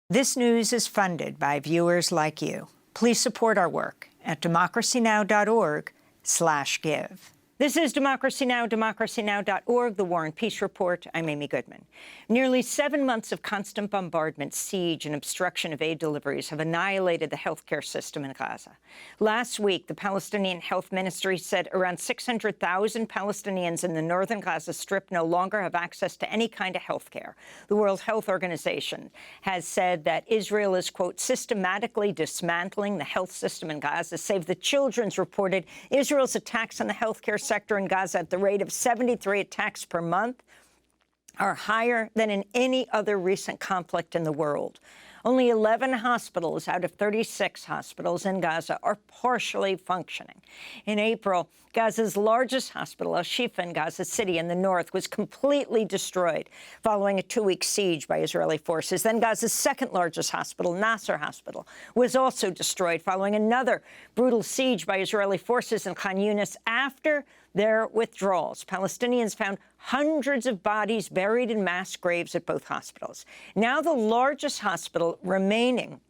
This news is funded by viewers like you. Please support our work at democracynow.org/give. This is Democracy Now!, democracynow.org, The War and Peace Report. I'm Amy Goodman. Nearly 7 months of constant bombardment, siege, and obstruction of aid deliveries have annihilated the healthcare system in Gaza. Last week, the Palestinian Health Ministry said around 600,000 Palestinians in the northern Gaza Strip no longer have access to any kind of health care. The World Health Organization has said that Israel is, quote, systematically dismantling the health system in Gaza. Save the Children's reported Israel's attacks on the healthcare sector in Gaza at the rate of 73 attacks per month are higher than in any other recent conflict in the world. Only 11 hospitals out of 36 hospitals in Gaza are partially functioning. In April, Gaza's largest hospital, Al-Shifa in Gaza City in the north, was completely destroyed following a 2-week siege by Israeli forces. Then Gaza's second largest hospital, Nasser Hospital, was also destroyed following another brutal siege by Israeli forces in Khan Younis after their withdrawals. Palestinians found hundreds of bodies buried in mass graves at both hospitals. Now the largest hospital remaining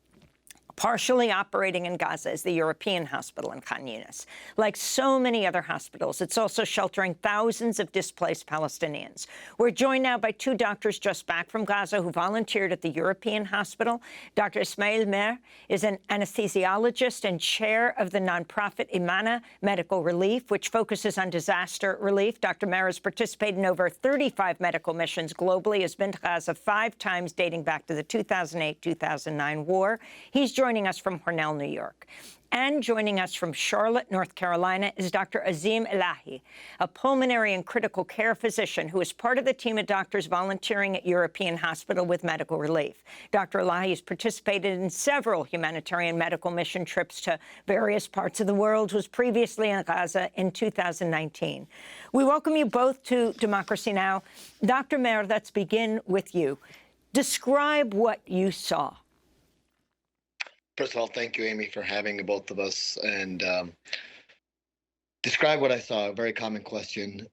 partially operating in Gaza is the European hospital in Khan Younis. Like so many other hospitals, it's also sheltering thousands of displaced Palestinians. We're joined now by 2 doctors just back from Gaza who volunteered at the European hospital. Dr. Ismail Mehr is an anesthesiologist and chair of the nonprofit Imana Medical Relief, which focuses on disaster relief. Dr. Mehr has participated in over 35 medical missions globally, has been to Gaza 5 times dating back to the 2008-2009 war. He's joining us from Cornell, New York. And joining us from Charlotte, North Carolina, is Dr. Azeem Elahi, a pulmonary and critical care physician who is part of the team of doctors volunteering at European Hospital with medical relief. Dr. Elahi has participated in several humanitarian medical mission trips to various parts of the world, was previously in Gaza in 2019. We welcome you both to Democracy Now! Dr. Mehr, let's begin with you. Describe what you saw. First of all, thank you, Amy, for having both of us, and describe what I saw. A very common question.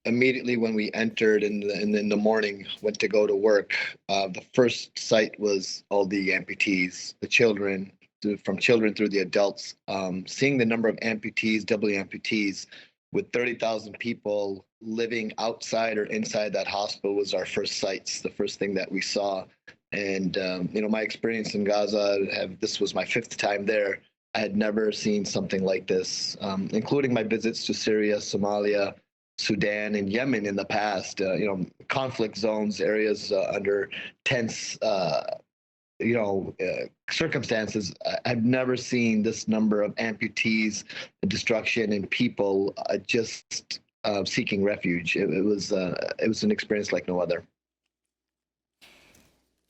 Immediately when we entered in the morning, went to go to work, the first sight was all the amputees, the children, from children through the adults. Seeing the number of amputees, double amputees, with 30,000 people living outside or inside that hospital was our first sights, the first thing that we saw. And, my experience in Gaza, this was my 5th time there. I had never seen something like this, including my visits to Syria, Somalia, Sudan, and Yemen in the past, conflict zones, areas under tense, circumstances. I've never seen this number of amputees, destruction, and people just seeking refuge. It was an experience like no other.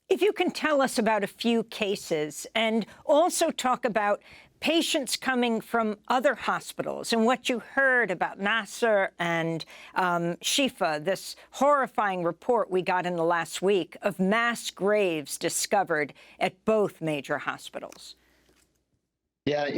If you can tell us about a few cases and also talk about patients coming from other hospitals and what you heard about Nasser and Shifa, this horrifying report we got in the last week of mass graves discovered at both major hospitals. Yeah,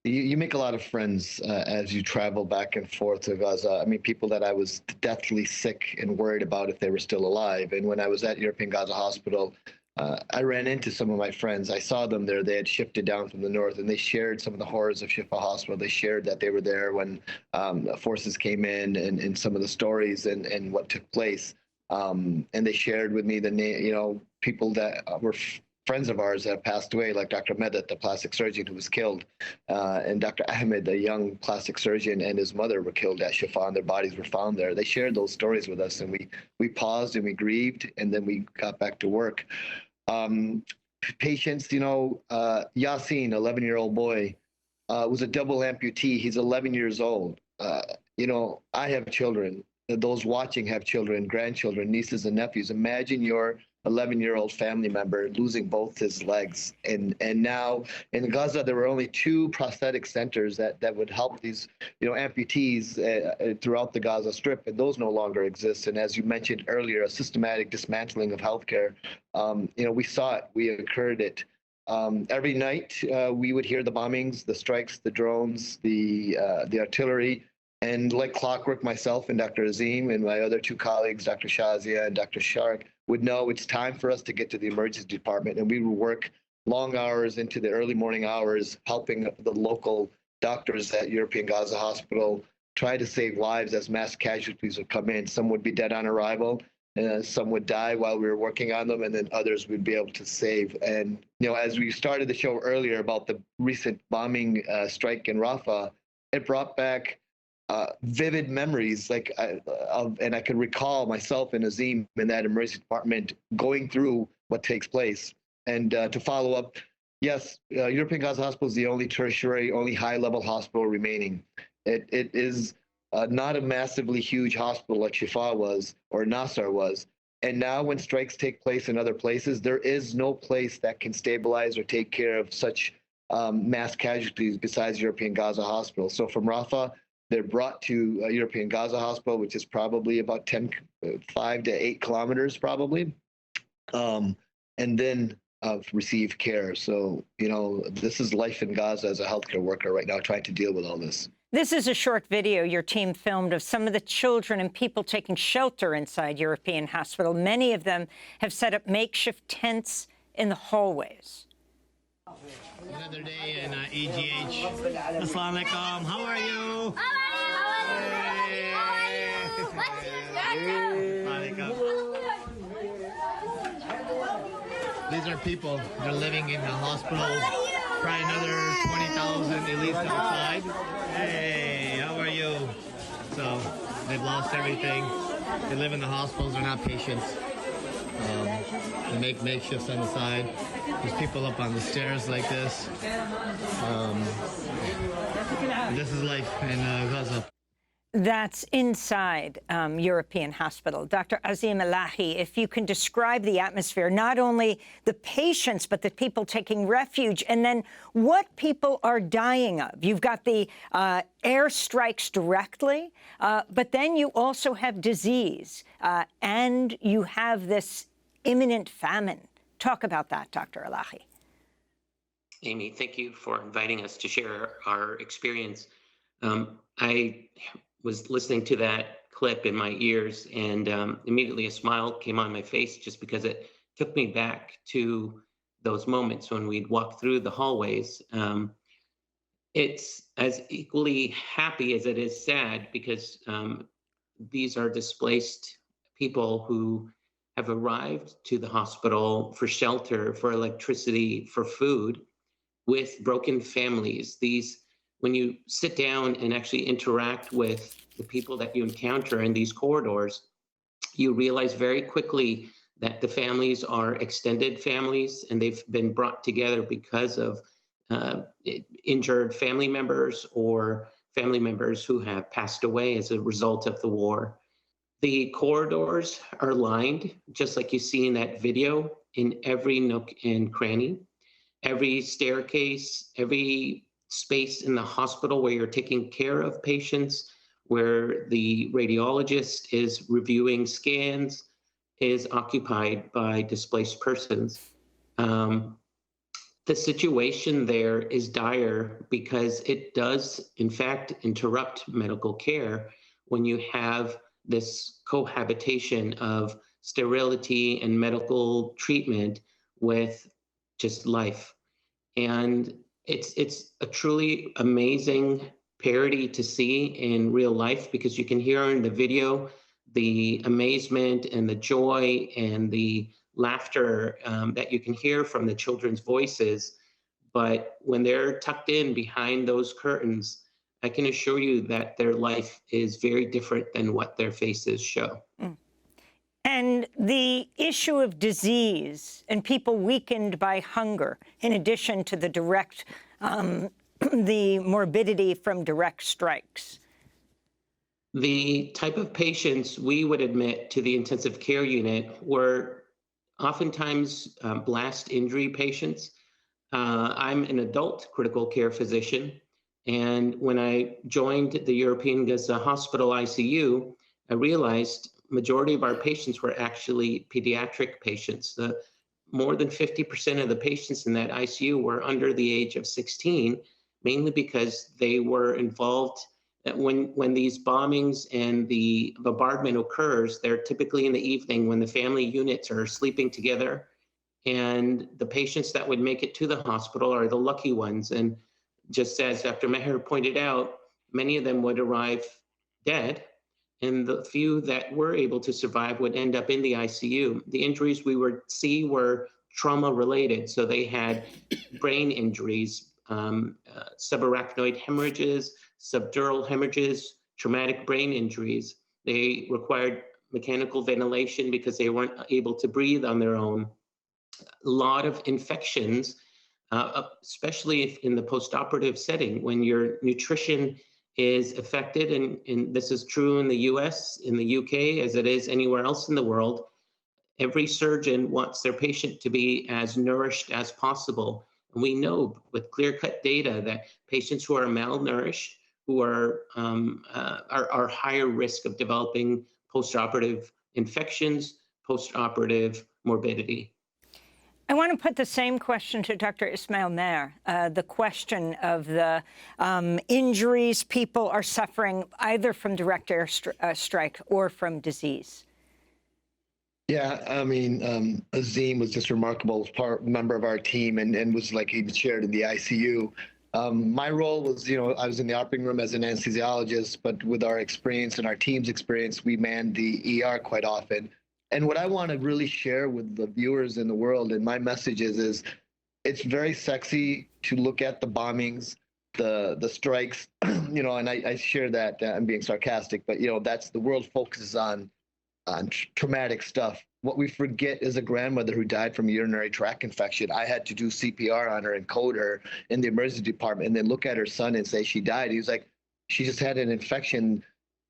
you make a lot of friends as you travel back and forth to Gaza. I mean, people that I was deathly sick and worried about if they were still alive. And when I was at European Gaza Hospital, I ran into some of my friends. I saw them there. They had shifted down from the north, and they shared some of the horrors of Shifa Hospital. They shared that they were there when forces came in and some of the stories and what took place. And they shared with me the name, people that were friends of ours that have passed away, like Dr. Medet, the plastic surgeon who was killed, and Dr. Ahmed, the young plastic surgeon, and his mother were killed at Shifa, and their bodies were found there. They shared those stories with us, and we paused and we grieved, and then we got back to work. Patients, Yasin, 11-year-old boy, was a double amputee. He's 11 years old. I have children. Those watching have children, grandchildren, nieces and nephews. Imagine your 11-year-old family member losing both his legs. And now in Gaza, there were only 2 prosthetic centers that would help these, amputees throughout the Gaza Strip, and those no longer exist. And as you mentioned earlier, a systematic dismantling of healthcare. We saw it, we incurred it. Every night we would hear the bombings, the strikes, the drones, the artillery. And like clockwork, myself and Dr. Azeem and my other 2 colleagues, Dr. Shazia and Dr. Shark, would know it's time for us to get to the emergency department, and we would work long hours into the early morning hours, helping the local doctors at European Gaza Hospital try to save lives as mass casualties would come in. Some would be dead on arrival, some would die while we were working on them, and then others would be able to save. And as we started the show earlier about the recent bombing strike in Rafah, it brought back vivid memories, and I could recall myself and Azeem in that emergency department going through what takes place. And to follow up, yes, European Gaza Hospital is the only tertiary, only high-level hospital remaining. It is not a massively huge hospital like Shifa was or Nasser was. And now when strikes take place in other places, there is no place that can stabilize or take care of such mass casualties besides European Gaza Hospital. So from Rafah, they're brought to European Gaza Hospital, which is probably about 5 to 8 kilometers probably, and then receive care. So, this is life in Gaza as a healthcare worker right now, trying to deal with all this. This is a short video your team filmed of some of the children and people taking shelter inside European Hospital. Many of them have set up makeshift tents in the hallways. Another day in EGH. Assalamu alaikum. How are you? These are people. They're living in the hospital. Probably another 20,000 at least outside. Hey, how are you? So they've lost everything. They live in the hospitals. They're not patients. They make makeshifts on the side. There's people up on the stairs like this. This is life in Gaza. That's inside European Hospital. Dr. Azeem Elahi, if you can describe the atmosphere, not only the patients, but the people taking refuge, and then what people are dying of. You've got the airstrikes directly, but then you also have disease, and you have this imminent famine. Talk about that, Dr. Elahi. Amy, thank you for inviting us to share our experience. I was listening to that clip in my ears, and immediately a smile came on my face just because it took me back to those moments when we'd walk through the hallways. It's as equally happy as it is sad because these are displaced people who have arrived to the hospital for shelter, for electricity, for food, with broken families. When you sit down and actually interact with the people that you encounter in these corridors, you realize very quickly that the families are extended families, and they've been brought together because of injured family members or family members who have passed away as a result of the war. The corridors are lined, just like you see in that video, in every nook and cranny, every staircase, every space in the hospital where you're taking care of patients, where the radiologist is reviewing scans, is occupied by displaced persons. The situation there is dire because it does, in fact, interrupt medical care when you have this cohabitation of sterility and medical treatment with just life. And it's a truly amazing parody to see in real life, because you can hear in the video the amazement and the joy and the laughter that you can hear from the children's voices. But when they're tucked in behind those curtains, I can assure you that their life is very different than what their faces show. And the issue of disease and people weakened by hunger, in addition to the direct, the morbidity from direct strikes. The type of patients we would admit to the intensive care unit were oftentimes blast injury patients. I'm an adult critical care physician, and when I joined the European Gaza Hospital ICU, I realized majority of our patients were actually pediatric patients. More than 50% of the patients in that ICU were under the age of 16, mainly because they were involved that when these bombings and the bombardment occurs, they're typically in the evening when the family units are sleeping together, and the patients that would make it to the hospital are the lucky ones. And just as Dr. Mehr pointed out, many of them would arrive dead, and the few that were able to survive would end up in the ICU. The injuries we would see were trauma related. So they had brain injuries, subarachnoid hemorrhages, subdural hemorrhages, traumatic brain injuries. They required mechanical ventilation because they weren't able to breathe on their own. A lot of infections, especially if in the postoperative setting, when your nutrition is affected, and this is true in the US, in the UK, as it is anywhere else in the world. Every surgeon wants their patient to be as nourished as possible. And we know with clear-cut data that patients who are malnourished, who are higher risk of developing postoperative infections, postoperative morbidity. I want to put the same question to Dr. Ismail Mehr, the question of the injuries people are suffering either from direct air strike or from disease. Yeah, I mean, Azeem was just remarkable member of our team and was like he shared in the ICU. My role was, I was in the operating room as an anesthesiologist, but with our experience and our team's experience, we manned the ER quite often. And what I want to really share with the viewers in the world and my message is it's very sexy to look at the bombings, the strikes, and I share that. I'm being sarcastic, but, that's the world focuses on traumatic stuff. What we forget is a grandmother who died from a urinary tract infection. I had to do CPR on her and code her in the emergency department and then look at her son and say she died. He was like, she just had an infection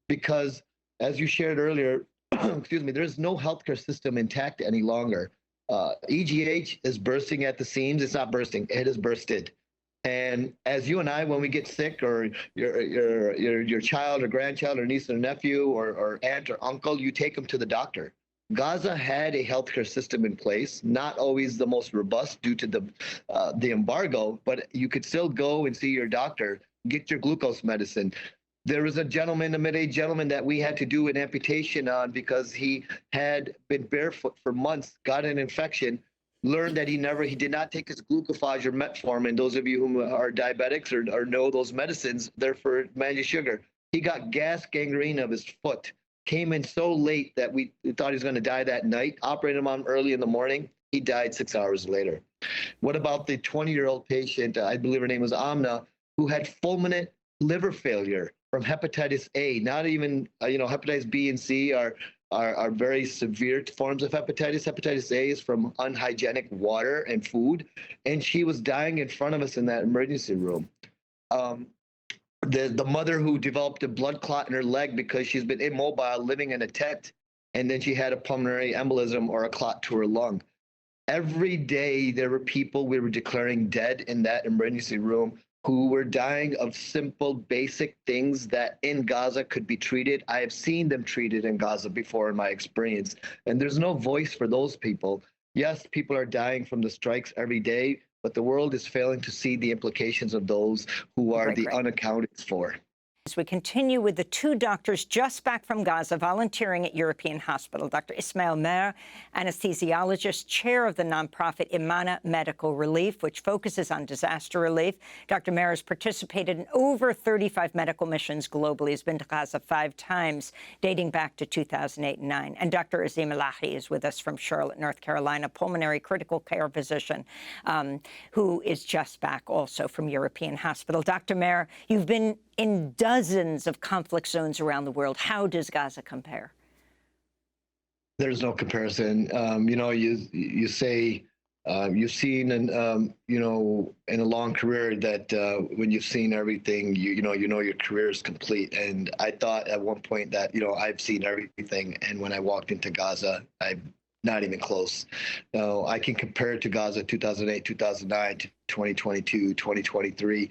because, as you shared earlier, excuse me, there's no healthcare system intact any longer. EGH is bursting at the seams. It's not bursting. It has bursted. And as you and I, when we get sick, or your child or grandchild or niece or nephew or aunt or uncle, you take them to the doctor. Gaza had a healthcare system in place, not always the most robust due to the embargo, but you could still go and see your doctor, get your glucose medicine. There was a gentleman, a mid-age gentleman, that we had to do an amputation on because he had been barefoot for months, got an infection, learned that he did not take his glucophage or metformin. Those of you who are diabetics or know those medicines, they're for managed sugar. He got gas gangrene of his foot, came in so late that we thought he was going to die that night, operated him on early in the morning. He died 6 hours later. What about the 20-year-old patient, I believe her name was Amna, who had fulminant liver failure from hepatitis A? Not even, hepatitis B and C are very severe forms of hepatitis. Hepatitis A is from unhygienic water and food, and she was dying in front of us in that emergency room. The mother who developed a blood clot in her leg because she's been immobile, living in a tent, and then she had a pulmonary embolism or a clot to her lung. Every day there were people we were declaring dead in that emergency room who were dying of simple, basic things that in Gaza could be treated. I have seen them treated in Gaza before in my experience, and there's no voice for those people. Yes, people are dying from the strikes every day, but the world is failing to see the implications of those who are the unaccounted for. As we continue with the two doctors just back from Gaza volunteering at European Hospital, Dr. Ismail Mehr, anesthesiologist, chair of the nonprofit Imana Medical Relief, which focuses on disaster relief. Dr. Mehr has participated in over 35 medical missions globally. He's been to Gaza 5 times, dating back to 2008 and 2009. And Dr. Azeem Elahi is with us from Charlotte, North Carolina, pulmonary critical care physician, who is just back also from European Hospital. Dr. Mehr, you've been in dozens of conflict zones around the world. How does Gaza compare? There's no comparison. You say you've seen, in a long career that when you've seen everything, you know your career is complete. And I thought at one point that I've seen everything, and when I walked into Gaza, I'm not even close. I can compare it to Gaza 2008, 2009, to 2022, 2023.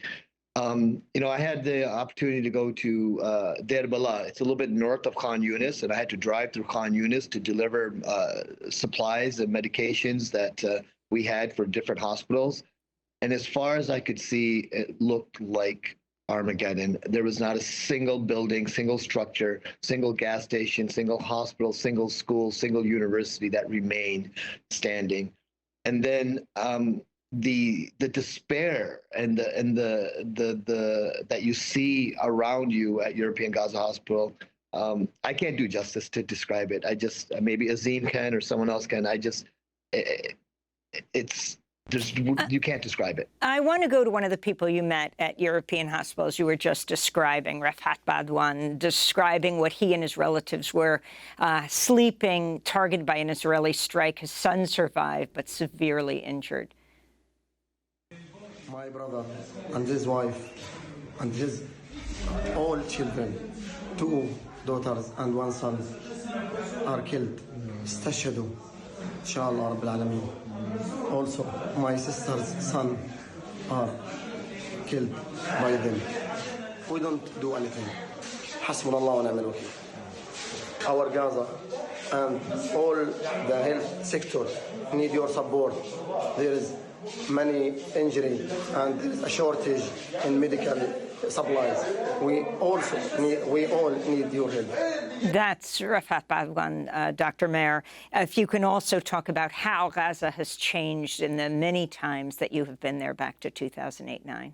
I had the opportunity to go to Deir Bala. It's a little bit north of Khan Younis, and I had to drive through Khan Younis to deliver supplies and medications that we had for different hospitals. And as far as I could see, it looked like Armageddon. There was not a single building, single structure, single gas station, single hospital, single school, single university that remained standing. And then the despair and the that you see around you at European Gaza Hospital, I can't do justice to describe it. I just, maybe Azeem can or someone else can. You can't describe it. I want to go to one of the people you met at European hospitals. You were just describing, Rafat Badwan, describing what he and his relatives were sleeping, targeted by an Israeli strike. His son survived, but severely injured. My brother and his wife and his all children, 2 daughters and 1 son, are killed. استشهدوا إن شاء الله رب العالمين. Also, my sister's son are killed by them. We don't do anything. حسبنا الله ونعم الوكيل. Our Gaza and all the health sector need your support. There is many injury and there is a shortage in medical supplies. We all need your help. That's Rafat Badwan, Dr. Mehr. If you can also talk about how Gaza has changed in the many times that you have been there back to 2008-9.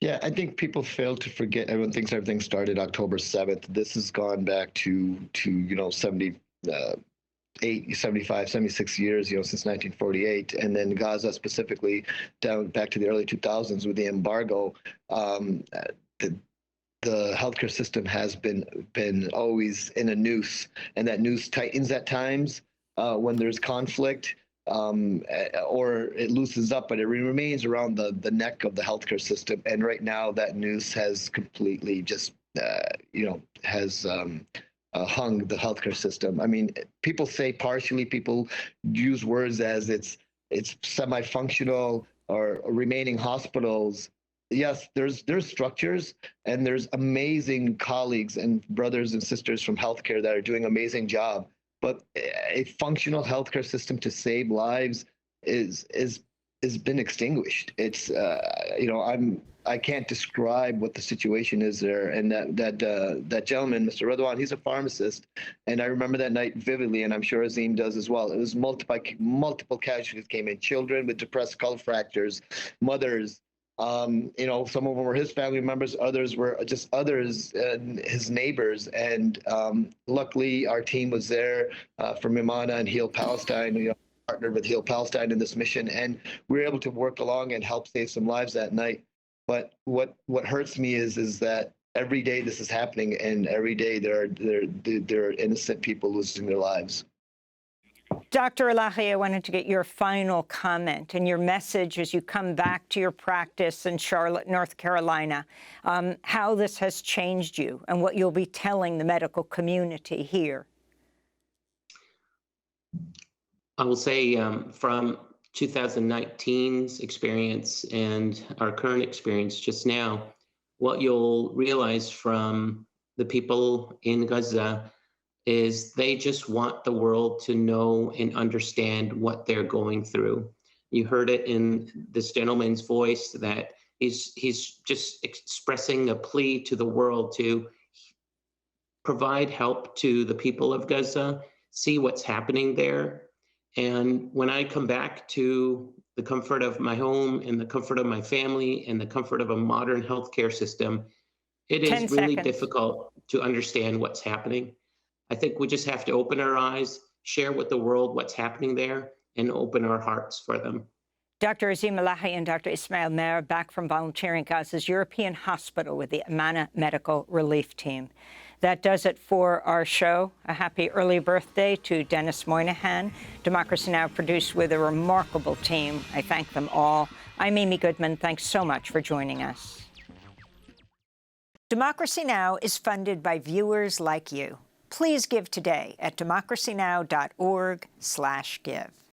Yeah, I think people fail to forget. Everyone thinks everything started October 7th. This has gone back to 75, 76 years, since 1948, and then Gaza specifically down back to the early 2000s with the embargo. The healthcare system has been always in a noose, and that noose tightens at times when there's conflict, or it loosens up, but it remains around the neck of the healthcare system. And right now, that noose has completely just hung the healthcare system. I mean, people say partially. People use words as it's semi-functional or remaining hospitals. Yes, there's structures, and there's amazing colleagues and brothers and sisters from healthcare that are doing an amazing job. But a functional healthcare system to save lives is been extinguished. It's I can't describe what the situation is there. And that gentleman, Mr. Radwan, he's a pharmacist, and I remember that night vividly, and I'm sure Azeem does as well. It was multiple casualties came in: children with depressed skull fractures, mothers. Some of them were his family members, others were just his neighbors. And luckily, our team was there from Imana and Heal Palestine. Partnered with Heal Palestine in this mission, and we were able to work along and help save some lives that night. But what hurts me is that every day this is happening, and every day there are innocent people losing their lives. Dr. Elahi, I wanted to get your final comment and your message as you come back to your practice in Charlotte, North Carolina, how this has changed you and what you'll be telling the medical community here. I will say from 2019's experience and our current experience just now, what you'll realize from the people in Gaza is they just want the world to know and understand what they're going through. You heard it in this gentleman's voice that he's just expressing a plea to the world to provide help to the people of Gaza, see what's happening there. And when I come back to the comfort of my home and the comfort of my family and the comfort of a modern healthcare system, it is really difficult to understand what's happening. I think we just have to open our eyes, share with the world what's happening there, and open our hearts for them. Dr. Azeem Elahi and Dr. Ismail Mehr back from volunteering Gaza's European Hospital with the Amana Medical Relief Team. That does it for our show. A happy early birthday to Dennis Moynihan. Democracy Now! Produced with a remarkable team. I thank them all. I'm Amy Goodman. Thanks so much for joining us. Democracy Now! Is funded by viewers like you. Please give today at democracynow.org/give.